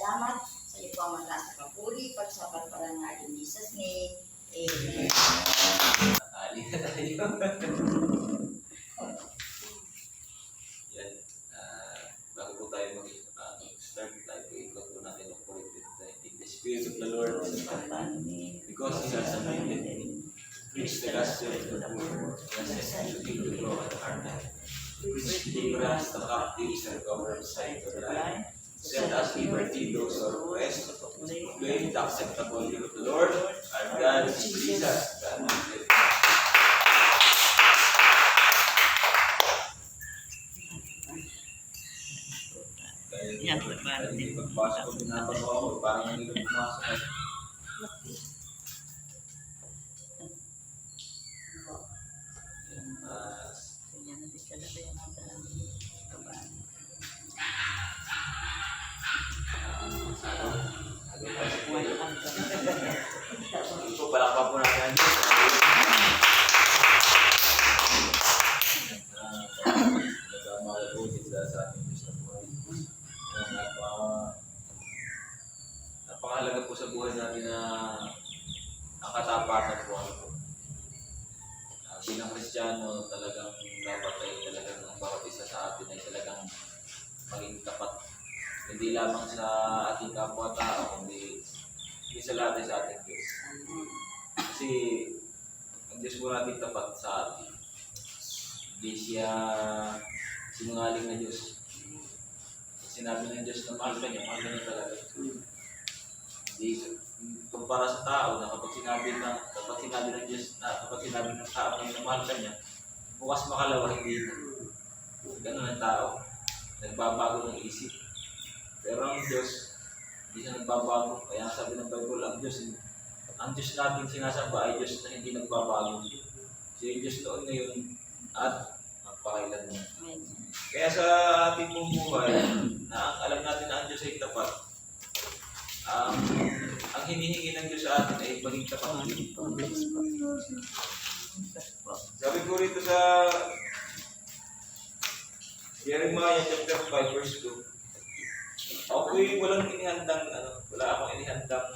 salamat sa iyo po ang mataas na papuri, pagsapat-paran nga in Jesus' name. Amen. Ali na tayo. Yan. Bago po tayo mag-start, tayo po ikot po natin ang collective in the Spirit of the Lord. Because He has anointed me. Preach the gospel to the poor. Blessed to heal the broken hearted. Preach deliverance to the captives and recover sight to the blind. Set us liberty those who are oppressed. Proclaim the acceptable year of the Lord. Our God is Jesus, the anointed. Yan, pagpapalad din. Pagpasok ko, pinapagawa ko, parang hindi ko pumasok. Yan natin talaga yung kabaan. Ito, palakpak po natin ang Diyos. Nagmamalutin sa ating Diyos na buhay. Napakahalaga po sa buhay natin na ang katapatan po. Bilang Kristiyano, talagang dapat ay talagang ang bawat isa sa atin ay talagang maging tapat. Hindi lamang sa ating kapwa-tao, kundi sa lahat ay sa ating Diyos. Kasi ang Diyos po natin tapat sa atin. Hindi siya sinungaling na Diyos. Sinabi ng Diyos na mahal ka niya talaga. Hindi kumpara sa tao na kapag sinabi ng Diyos na kapag sinabi ng tao na mahal ka niya, bukas makalawa hindi na. Ganun ang tao. Nagbabago ng isip. Pero ang Diyos, hindi siya nagbabago. Kaya sabi ng Bible, ang Diyos natin sinasamba ay Diyos na hindi nagbabago. Siya yung Diyos noon ngayon at magpakailanman. Kaya sa ating pong buhay, na alam natin na ang Diyos ay tapat, ang hinihingi ng Diyos sa atin ay maging tapat. Sabi ko rito sa Jeremiah chapter 5 verse 2, ako'y walang inihandang, wala akong inihandang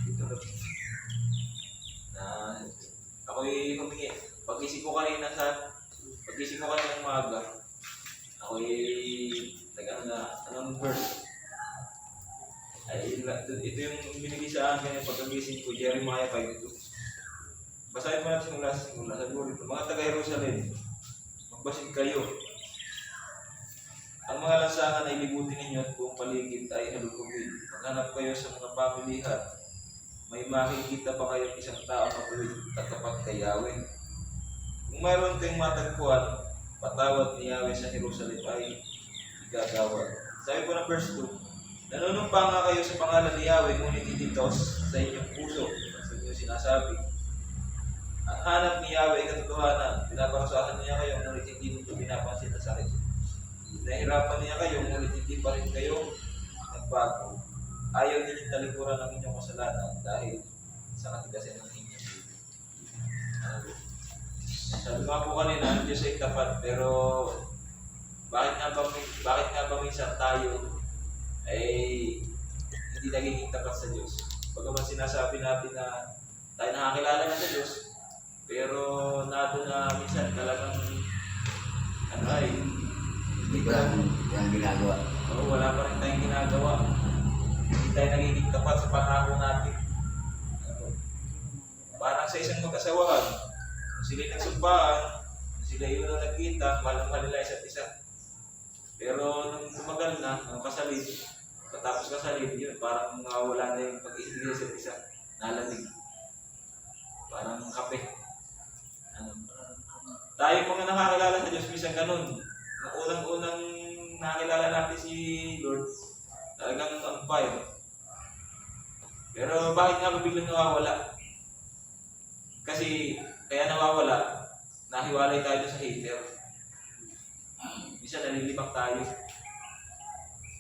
dito na ako'y humingi. Pag-isip ko kanina ng umaga, ako'y anong verse? Ay, ito yung binigay sa akin yung pagkagising ko, Jeremiah 5:2. Basahin mo natin mula sa simula. Sabi ko rito, mga taga-Jerusalem, magbasid kayo. Ang mga lansangan ay libutin ninyo at buong paligid ay halugugin. Maghanap kayo sa mga pamilihan. May makikita pa kayong isang tao na tuwid at tapat kay Yahweh. Kung mayroon kayong matagpuan, patawad ni Yahweh sa Jerusalem ay igagawad. Sabi po ng verse 2, nanunumpa nga kayo sa pangalan ni Yahweh, ngunit hindi tos sa inyong puso. Sa inyo sinasabi. Ang hanap ni Yahweh ay katotohanan. Pinaparusahan niya kayo, ngunit hindi nito pinapansin na sakit. Nahirapan niya kayo, ngunit hindi pa rin kayo nagbago. Ayaw ninyong talikuran ang inyong kasalanan dahil sa katigasan ng inyong bibig. Sabi nga po kanina, ang Diyos ay tapat, pero bakit nga ba minsan tayo ay hindi nagiging tapat sa Diyos? Bagaman sinasabi natin na tayo nakakilala na sa Diyos, pero nato na minsan talagang hindi pa rin ginagawa. Oo, wala pa rin tayong ginagawa. Hindi tayo nagiging tapat sa pangako natin. Parang sa isang magkasawahan, kung sila'y nagsumpaan, kung sila'y yun ang nagkita, mahal nila isa't isa. Pero nung tumagal na, nung kasalid, patapos kasalid, yun, parang wala na yung pag-ibig isa't isa. Nalamig. Parang kape. Tayo mga nakakilala sa Diyos, minsan ganun. Nung unang-unang nakilala natin si Lord, talagang on fire. Pero bakit nga biglang nawawala? Kasi kaya nawawala, nahiwalay tayo sa hater. Minsan nalilibang tayo.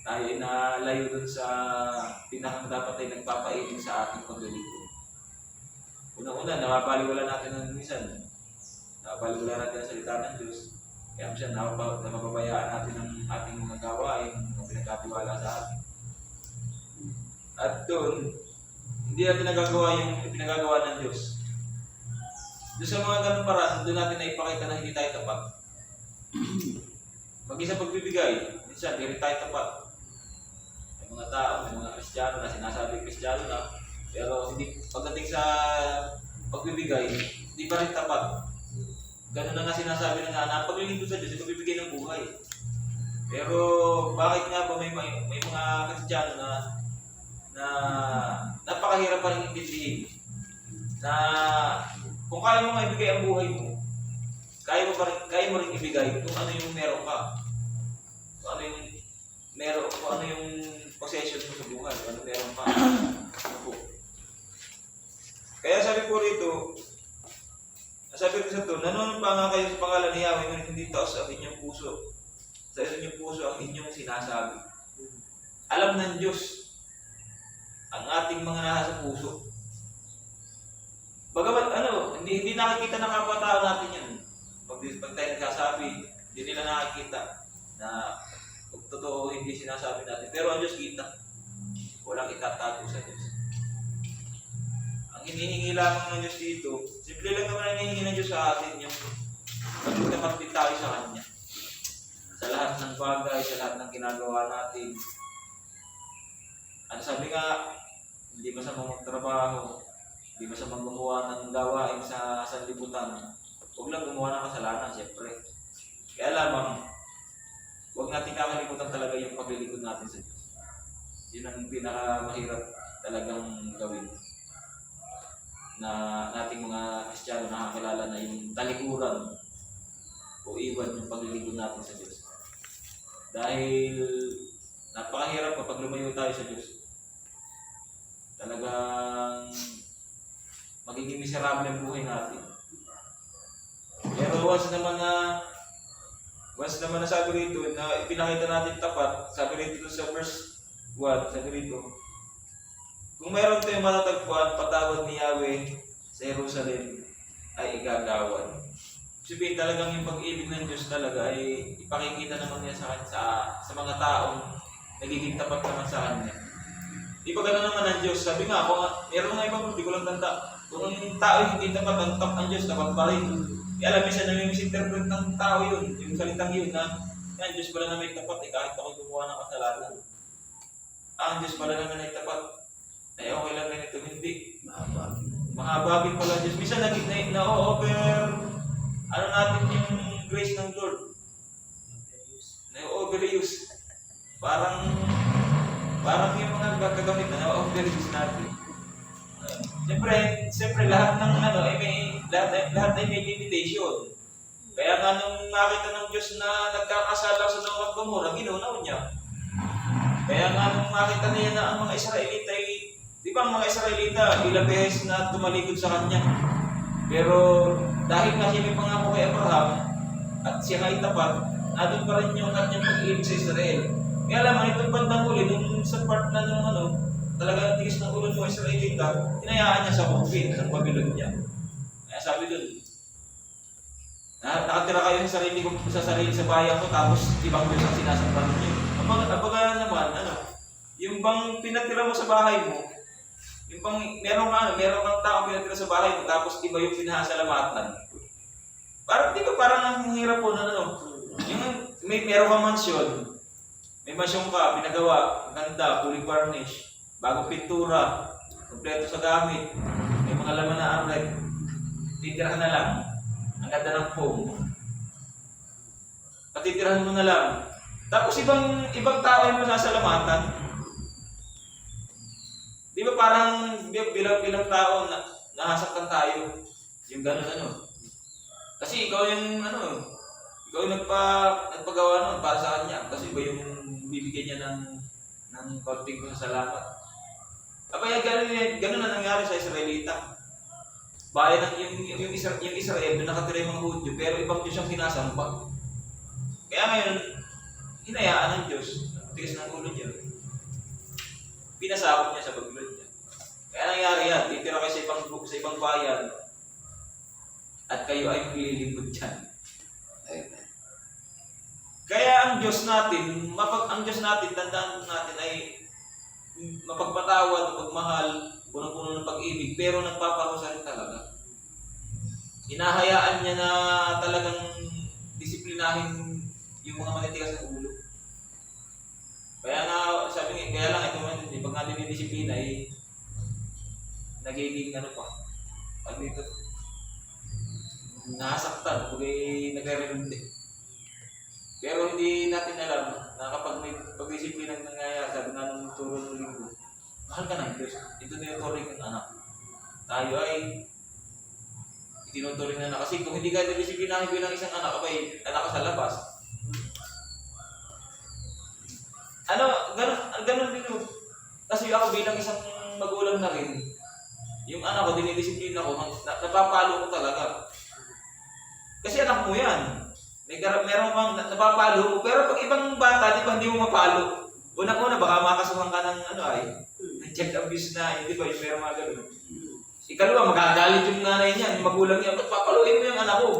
Tayo ay nalayo dun sa pinakang dapat ay nagpapailing sa ating paglilingkod. Una-una, napapaliwala natin ng minsan. Napapaliwala natin ang salita ng Diyos. Kaya minsan napapabayaan natin ang ating mga gawain, ang pinagkatiwala sa atin. At doon, hindi natin nagagawa yung pinagagawa ng Diyos. Doon sa mga ganun paraan, doon natin na ipakita na hindi tayo tapat. Mag-isa pagbibigay, minsan, hindi rin tayo tapat. May mga tao, may mga Kristiyano na sinasabi Kristiyano na, pero hindi pagdating sa pagbibigay, hindi pa rin tapat. Ganun na nga sinasabi na nga, paglilingkod sa Diyos, ito bibigay ng buhay. Pero bakit nga ba may mga Kristiyano na napakahirap pa rin intindihin na kung kaya mo nga ibigay ang buhay mo, kaya mo rin ibigay kung ano yung meron ka. Kung ano yung possession mo sa buhay, kung ano meron ka. Ano po. Kaya sabi ko rito sa to, nanonood pa nga kayo sa pangalan ni Yahweh, ngunit hindi taos ang inyong puso. Sa inyong puso ang inyong sinasabi. Alam ng Diyos ang ating mga nasa puso. Bagamat hindi nakikita ng kapwa-tao natin yan. Pag tayo nagsasabi, hindi nila nakikita na totoo hindi sinasabi natin. Pero ang Diyos kita. Walang itatago sa Diyos. Ang hinihingi lamang ng Diyos dito, simple lang naman ang hinihingi ng Diyos sa atin yung magtapat din tayo sa Kanya. Sa lahat ng bagay, sa lahat ng ginagawa natin. Ano sabi nga, hindi masamang magtrabaho, hindi masamang gumawa ng gawain sa sanlibutan. Huwag lang gumawa ng kasalanan, siyempre. Kaya lamang, huwag natin kakalimutan talaga yung paglilingkod natin sa Diyos. Yun ang pinakamahirap talagang gawin. Na nating mga Kristiyano nakakilala na yung talikuran o iwan yung paglilingkod natin sa Diyos. Dahil napakahirap kapag lumayo tayo sa Diyos. Talagang magiging miserable ang buhay natin. Pero once naman na sabi rito na ipinakita natin tapat, sabi rito sa verse 1, sabi rito, kung mayroon tayong matatagpuan, patawad ni Yahweh sa Jerusalem ay igagawan. Sabihin talagang yung pag-ibig ng Diyos talaga ay ipakikita naman niya sa mga taong nagiging tapat naman sa Kanya. Di ba gano'n naman ang Diyos? Sabi nga, meron nga ibang hindi ko lang tanda. Kung yung tao hindi tapat, ang Diyos tapat pa rin. Kaya alam minsan na misinterpret ng tao yun, yung salitang yun na, yan, Diyos pala na may tapat, kahit ako gumawa ng kasalanan. Ang Diyos pala naman ay tapat. Ay okay lang ganito, hindi. Mahabagin pala Diyos. Minsan na-over, natin yung grace ng Lord. Na-overuse. Parang yung mga gagamit na na-overuse natin. Siyempre lahat ng lahat ay may limitation. Kaya nga nung nakita ng Diyos na nagkakasala sa Sodom at Gomorrah, ginunaw niya. Kaya nga nung makita niya na ang mga Israelita ay, di ba ang mga Israelita ilang beses na tumalikod sa Kanya. Pero dahil nga siya may pangako kay Abraham at siya nga itapat, nandun pa rin yung kanyang pag-ibig sa Israel. Kaya alam, itong bandang huli, nung sa part na talagang tigis ng ulo ng Israelita, hinayaan niya sa Kupin, ng Babylonia. Kaya sabi dun, nakatira kayo sa sarili sa bayan ko, tapos ibang Diyos ang sinasampan niyo. Abaga naman, yung bang pinatira mo sa bahay mo, yung bang meron kang tao pinatira sa bahay mo, tapos iba yung pinahasalamatan. Parang, di ba, parang ang hirap po na yung meron kang mansyon, may mansyon ka, pinagawa, ganda, fully furnished, bagong pintura, kompleto sa gamit, may mga laman na outlet, titirahan na lang, ang ganda ng foam. Patitirahan mo na lang. Tapos ibang tao yung masasalamatan. Di ba parang bilang tao na nahasaktan tayo, yung gano'n Kasi ikaw yung nagpagawa para sa kanya, kasi iba yung bibigyan niya ng konting salamat. Kaya gano'n na nangyari sa Israelita. Bayan yung Israel, doon nakatira yung mga Hudyo, pero ibang Diyos ang sinasamba. Kaya ngayon, hinayaan ng Diyos, tigas ng ulo niya. Pinasakop niya sa Babylonia. Kaya nangyari yan, titira kayo sa ibang bayan, at kayo ay pililingkod dyan. Kaya ang Diyos natin, tandaan natin ay mapagpatawad, mapagmahal, puno-puno ng pag-ibig, pero nagpaparusa rin talaga. Hinahayaan niya na talagang disiplinahin yung mga manitigas ng ulo. Kaya nga, sabi nga, kaya lang ito man, pag nga dinidisiplina ay nagiging ano pa, pag dito, nasaktan, pag ay nagre-relundi. Pero hindi natin alam na kapag may pagdisiplina ng nangyayari, sabi nga nung turo ng linggo, mahal ka ng Diyos. Ito na yung turing ng anak. Tayo ay itinuturing na anak. Kasi kung hindi ka disiplinahin bilang isang anak, abay, anak ka sa labas. Ganun din yun. Kasi ako bilang isang magulang na rin, yung anak ko, dinidisiplina ko, napapalo ko talaga. Kasi anak mo yan. Meron kang napapalo mo, pero pag ibang bata, di ba hindi mo mapalo? Una-una, baka makasuhan ka ng check abuse na, hindi ba, yung meron mga ganun. Ikalawa, magagalit yung nanay niya, yung magulang niya, ba't papaluin mo yung anak ko?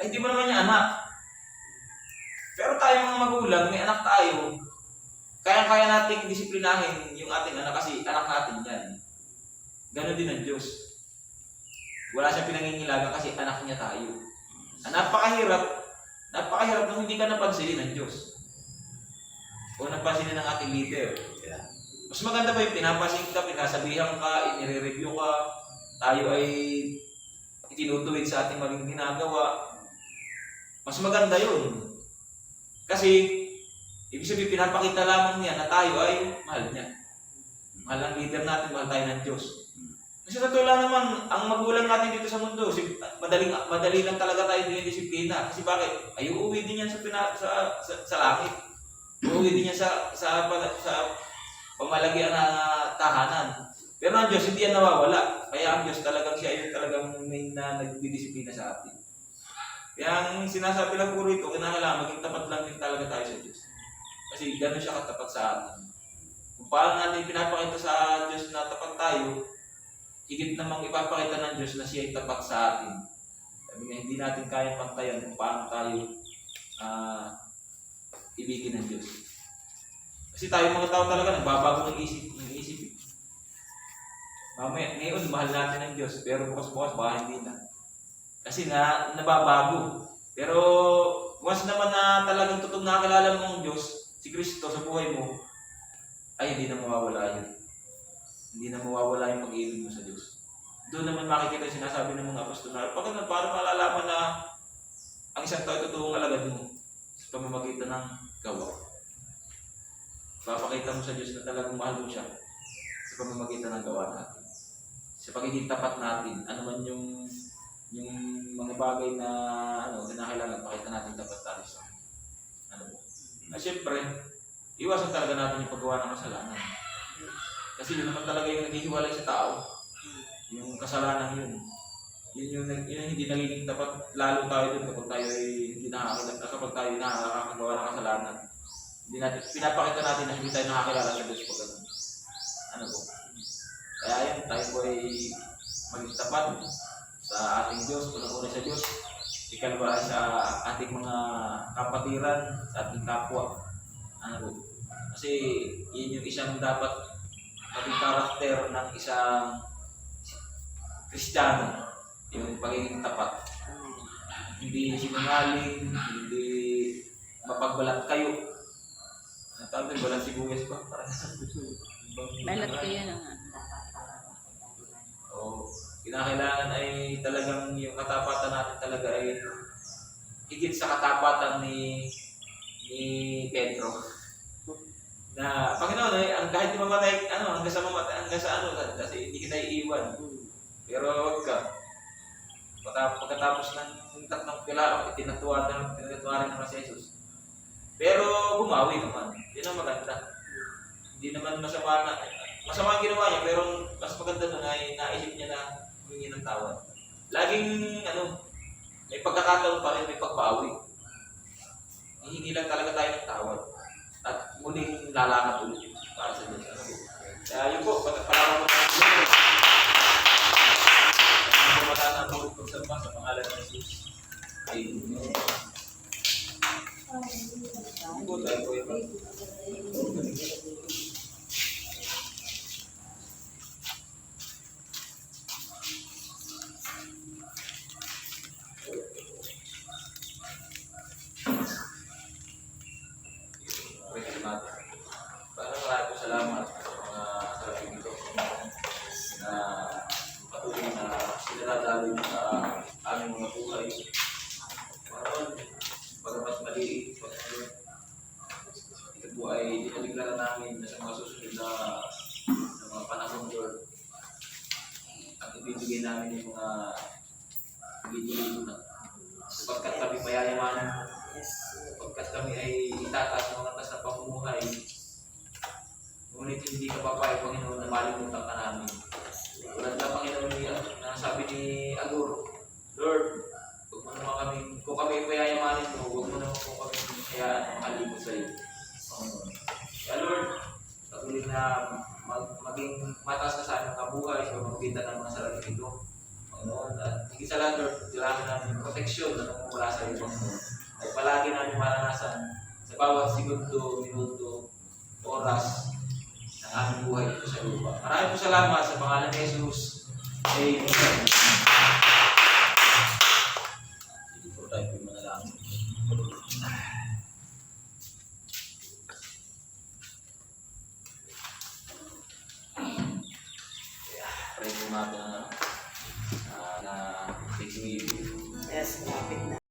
Ay, hindi mo naman niya anak. Pero tayo mga magulang, may anak tayo, kaya-kaya nating disiplinahin yung ating anak kasi anak natin yan. Ganon din ang Diyos. Wala siya pinangingilagan kasi anak niya tayo. Napakahirap nung hindi ka napansinin ng Diyos. O napansinin ng ating leader. Mas maganda ba yung pinapansin ka, pinasabihan ka, inire-review ka, tayo ay itinutuwid sa ating maling ginagawa. Mas maganda yun. Kasi, ibig sabihin, pinapakita lamang niya na tayo ay mahal niya. Mahal ang leader natin, mahal tayo ng Diyos. Kasi totoo lang naman, ang magulang natin dito sa mundo, madali lang talaga tayo dinidisiplina. Kasi bakit? Ay, uuwi din yan sa langit. Uuwi din yan sa pamalagyan na tahanan. Pero ang Diyos, hindi yan nawawala. Kaya ang Diyos talagang siya yung talagang may na nagdidisiplina sa atin. Kaya ang sinasabi lang puro ito, kinakailangan maging tapat lang din talaga tayo sa Diyos. Kasi gano'n siya katapat sa atin. Kung paano natin pinapakita sa Diyos na tapat tayo, higit namang ipapakita ng Diyos na siya ay tapat sa atin. Sabi nga, hindi natin kaya pantayan kung paano tayo ibigin ng Diyos. Kasi tayo mga tao talaga, nagbabago ng isip. Mamaya, ngayon, mahal natin ng Diyos, pero bukas-bukas, baka hindi na. Kasi nga, nababago. Pero, once naman na talagang totoong nakakilala mo ang Diyos, si Kristo sa buhay mo, ay hindi na mawawala yun. Hindi na mawawala yung pag-ibig mo sa Diyos. Doon naman makikita yung sinasabi ng mga apostol na, paano malalaman na ang isang tao totoong alagad mo sa pamamagitan ng gawa. Papakita mo sa Diyos na talagang mahal mo siya sa pamamagitan ng gawa natin. Sa pagiging tapat natin, ano man yung mga bagay na kinakailangan, pakita natin tapat tayo sa siyempre, iwasan talaga natin yung paggawa ng kasalanan. Kasi yun naman talaga yung naghihiwalay sa tao. Yung kasalanan yun. Yun hindi nagiging tapat, lalo tayo dun kapag tayo ay kapag tayo nakakagawa ng kasalanan. Hindi natin, pinapakita natin na hindi tayo nakakilala sa Diyos pag Kaya yun, tayo po ay maging tapat sa ating Diyos, unang-una sa Diyos, ikalawa sa ating mga kapatiran, sa ating kapwa. Kasi yun yung isang dapat maging karakter ng isang Kristiyano, yung pagiging tapat. Hindi sinungaling, hindi mapagbalat kayo. Ang tawag din, balat sibuyas ba? Balat kayo na nga. Kinakailangan ay talagang yung katapatan natin talaga ay higit sa katapatan ni Pedro. Na Panginoon ay kahit mamatay hanggang sa kasi hindi kita iiwan. Pero wag ka. Pagkatapos ng tatlong pilaro, tinatuwaran naman si Jesus. Pero bumawi naman. Yun ang maganda. Hindi naman masama ang ginawa niya, pero mas maganda doon ay naisip niya na humingi ng tawad. Laging may pagkakataon pa rin, may pagbawi. Hihingi lang talaga tayo ng tawad. At muling lalakad ulit para sa Diyos. Kaya yun po, palaman mo ng Diyos. Ang pamataan ang ulit pagsamba sa pangalan ng Jesus. Amen. Tayo po yung na ng mga panahon, Lord, ang ibibigay namin yung mga libo-libo na sapagkat kami mayayamanin mo, sapagkat kami ay itataas ng mga tas na pamumuhay. Ngunit hindi ka papayag, Panginoon, na malimutan ka namin. Tulad na, Panginoon, na sabi ni Agur, Lord, huwag mo naman kami, kung kami payayamanin mo, huwag mo naman kung kami hayaan makalibot sa iyo, Panginoon. Kaya Lord, patuloy na maging mataas ka sa aming kabuhay sa pamagitan ng mga salamin ito, Panginoon. At higit sa lahat, Lord, kailangan namin proteksyon na namumula sa iyo, Panginoon. At palagi namin maranasan sa bawat segundo, minuto, oras ng aming buhay dito sa lupa. Maraming po salamat sa pangalan ni Jesus. Amen. Sige po tayo po manalangin. Pray po natin na 6 minutes. Yes, lapit na.